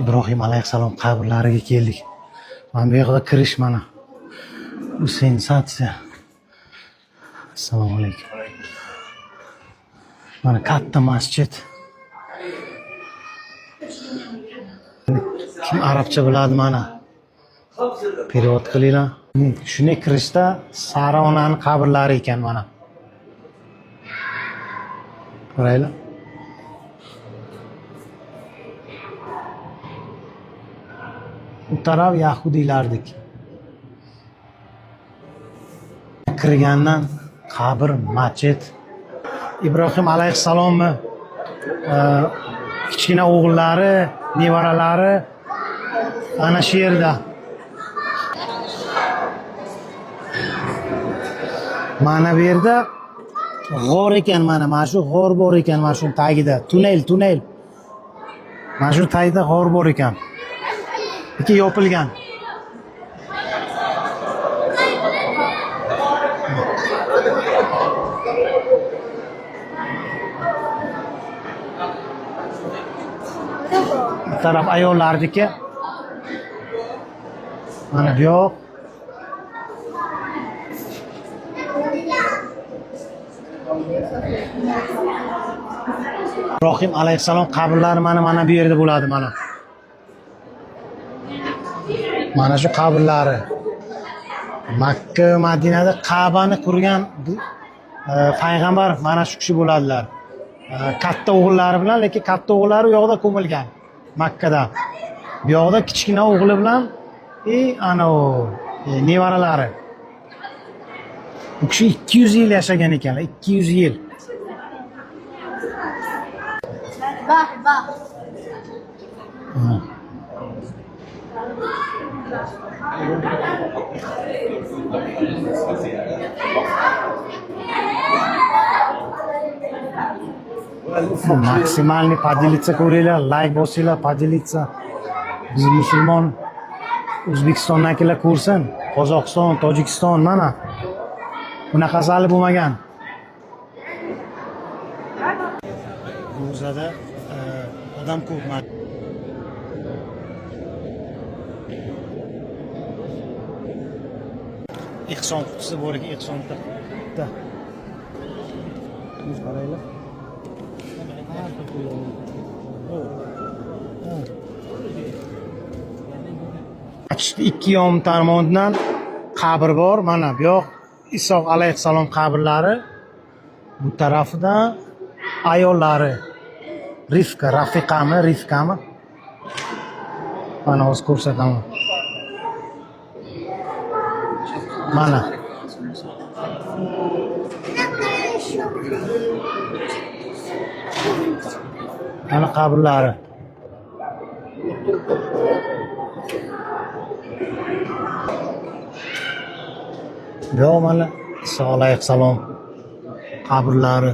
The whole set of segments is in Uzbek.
İbrahim alayhissalom qabrlariga keldik. Mana bu yoqda kirish mana. Bu sensatsiya. Assalomu alaykum. Mana katta masjid. Kim arabcha biladi mana? Perevod qilinglar. Shunga kirishda Sara onani qabrlari ekan mana. Qaranglar. Bu taraf Yahudiylarniki. Kirgandan qabr, masjid. İbrahim alayhissalomni kichkina o'g'illari, nevaralari ana shu yerda. Mana bu yerda g'or ekan, mana shu g'or bor ekan, mana shu tagida tunnel. Mana shu tagida g'or bor ekan. Ikki yopilgan. Bu taraf ayollarniki. Mana bu yoq. İbrahim alayhissalom qabrlari mana bu yerda bo'ladi mana. Mana shu qabrlari. Makka, Madinada Ka'bani qurgan payg'ambar mana shu kishi bo'ladilar. Katta o'g'illari bilan, lekin katta o'g'illari u yoqda ko'milgan. Makkada. Bu yoqda kichkina o'g'li bilan ana o nevaralari. Bu kishi 200 yil yashagan ekanlar, 200 yil. Bak. Maksimalni поделиться ko'ringlar, like bosinglar, поделиться. Biz musulmon O'zbekistondagilar ko'rsin, Qozog'iston, Tojikiston mana. Bunaqasi hali bo'lmagan. Ro'zada odam ko'p. Ehson qutisi bor ekan, ehsonda. Biz qaraylar. Ikki yon tomonidan qabr bor. Mana bu yoq Iso alayhissalom qabrlari. Bu tarafida ayollari. Rifqami? Mana o'z ko'rsataman. Mana. Mana qabrlari. Yo'q, mana Iso alayhissalom qabrlari.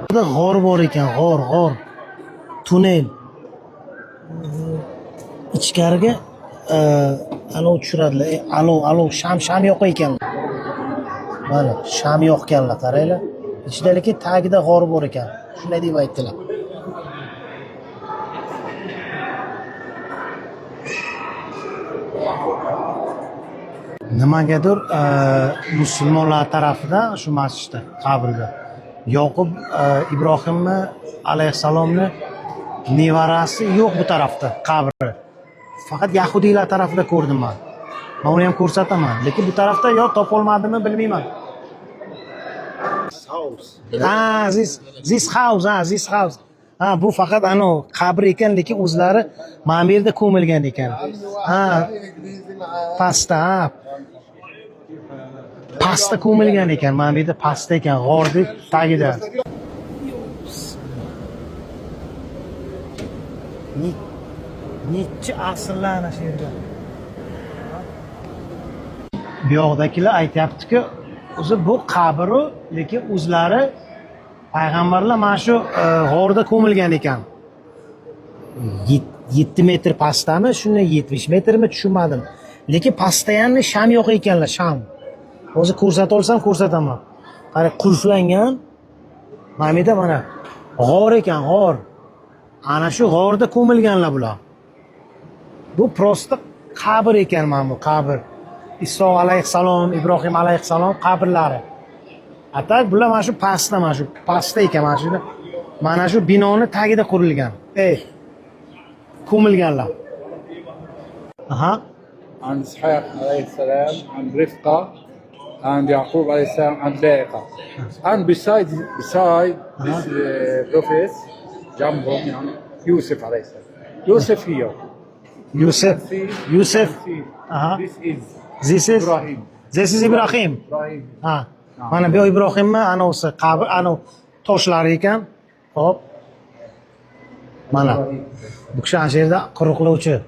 Burada g'or bor ekan, g'or. Tunnel. Ichkariga alov tushiradilar. Alov sham yo'q ekan. Mana sham yo'qkanlar, qaranglar. Ichida lekin tagida g'or bor ekan. Shunday deb aytdilar. Nimagadir musulmonlar tarafidan shu masjidda, qabrda Yoqub İbrahimni alayhissalomni nevarasi yo'q bu tarafda qabri. Faqat Yahudiylar tarafida ko'rdim men. Men uni ham ko'rsataman, lekin bu tarafda yo topolmadimmi bilmayman. This house. Bu faqat ano qabr ekan, lekin o'zlari mana bu yerda ko'milgan ekan. Pasta ko'milgan ekan, mana bu yerda pasta ekan, g'orning tagida. Necha asrlar ana shu yerda. Bu yoqdagilar aytayapti-ku, o'zi bu qabru, lekin o'zlari payg'ambarlar mana shu g'orda ko'milgan ekan. 7 metr pastami, shuni 70 metrmi tushunmadim. lekin pastda ham sham yo'q ekanlar, sham. Hozir ko'rsata olsam ko'rsataman. Qara, qulflangan. Mana bu yerda mana g'or ekan, g'or. Ana shu g'orda ko'milganlar bular. Bu prosta qabr ekan, mana bu qabr. Iso alayhissalom, Ibrohim alayhissalom qabrlari. Atak bular mana shu pastda, mana shu pastda ekan, mana shu binoni tagida qurilgan. Ko'milganlar. Aha. عن إسحاق عليه السلام, عن رفقة, and Yaqub عليه السلام, and Leah. And beside this prophets, جنبهم يعني Yusuf عليه السلام. Yusuf here. Yusuf. Aha. This is Ibrahim. This is Ibrahim. Ibrahim. Ha. Mana bu Ibrohimmi, ana o'si qabr, ana toshlar ekan. Xo'p. Mana bu kishi ana shu yerda quruqlovchi.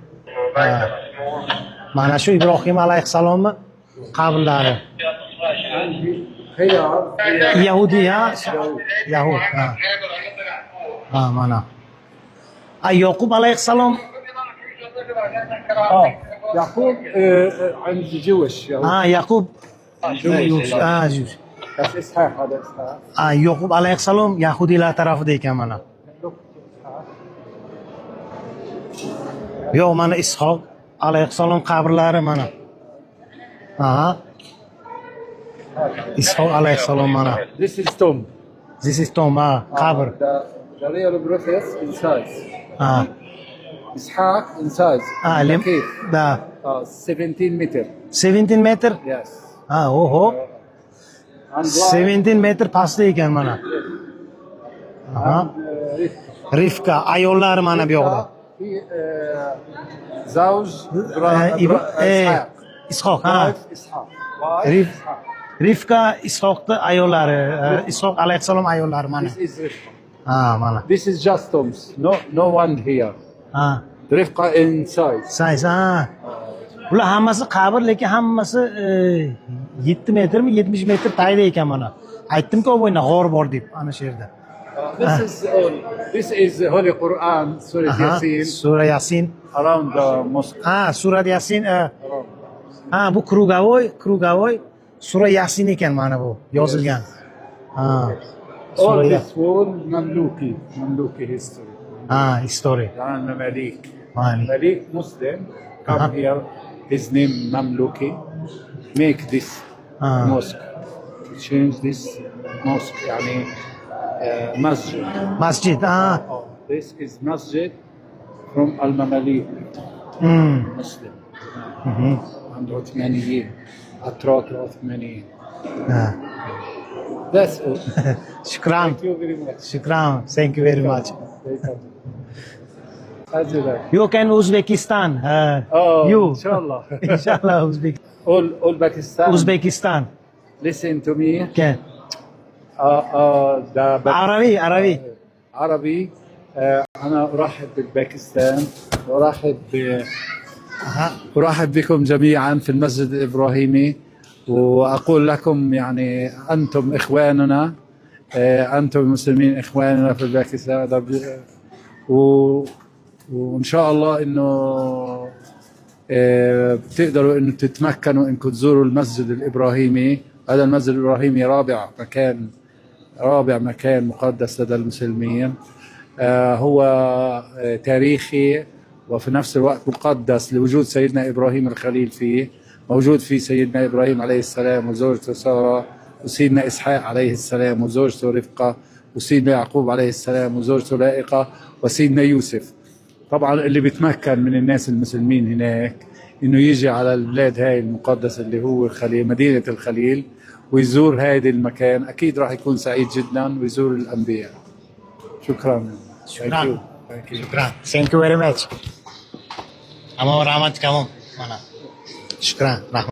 Mana shu Ibrohim alayhissalomni qabrlari. Yahudi, ha? Yahud, ha. Ha, mana. Yaqub alayhissalom. Yaqub عند Jewish. Yaqub. Jewish. Jewish. That's Ishaq, هذا إسحاق. Yaqub alayhissalom Yahudilar tarafida ekan mana. Yo'q, mana Ishoq alayhissalom qabrlari mana. Aha. Ishoq alayhissalom mana. This is tomb. This is tomb, qabr. The real prophets inside. Ishaq inside. Da. 17 meter. 17 meter? Yes. Oho. 17 meter pastda ekan mana. Aha. Rifka ayollari mana bu yoqda. زوج Ishoq, ha. Rifka Ishoqning ayollari, Ishoq alayhissalom ayollari mana. This is Rifqa. Mana. This is just tombs. No one here. Rifqa inside. Size, Bular hammasi qabr, lekin hammasi 7 metrmi, 70 metr tagida ekan mana. Aytdim-ku, o'yna g'or bor deb ana shu yerda. This is Holy Quran, Surah Yasin. Surah Yasin. Around the mosque. Surah Yasin. Bu Krugovoy. Surah Yasin ekan mana bu yozilgan. All this wall Mamluki history. History. Malik. Malik Muslim come here. His name Mamluki. Make this mosque. Change this mosque. يعني masjid. Masjid. This is masjid from Al-Mamalik. Muslim. And Uthmaniyin. Atrak Uthmaniyin. That's all. Shukran. Thank you very much. Shukran. Thank you very much. You can Uzbekistan. You. Inshallah. Inshallah, All Pakistan. Uzbekistan. Listen to me. Okay. عربي. أنا أرحب بالباكستان أرحب بكم جميعا في المسجد الإبراهيمي، وأقول لكم يعني أنتم إخواننا، أنتم المسلمين إخواننا في الباكستان، وإن شاء الله إنه بتقدروا إنه تتمكنوا إنكم تزوروا المسجد الإبراهيمي. هذا المسجد الإبراهيمي رابع مكان مقدس لدى المسلمين. هو تاريخي وفي نفس الوقت مقدس لوجود سيدنا إبراهيم الخليل فيه. موجود فيه سيدنا إبراهيم عليه السلام وزوجته سارة، وسيدنا إسحاق عليه السلام وزوجته رفقة، وسيدنا يعقوب عليه السلام وزوجته لائقة، وسيدنا يوسف. طبعا اللي بيتمكن من الناس المسلمين هناك إنه يجي على البلاد هاي المقدسة اللي هو الخليل، مدينة الخليل، ويزور هذا المكان، أكيد راح يكون سعيد جدا ويزور الأنبياء. شكرا. Shukran. Thank you very much. Amma rahmat kamon mana. Shukran.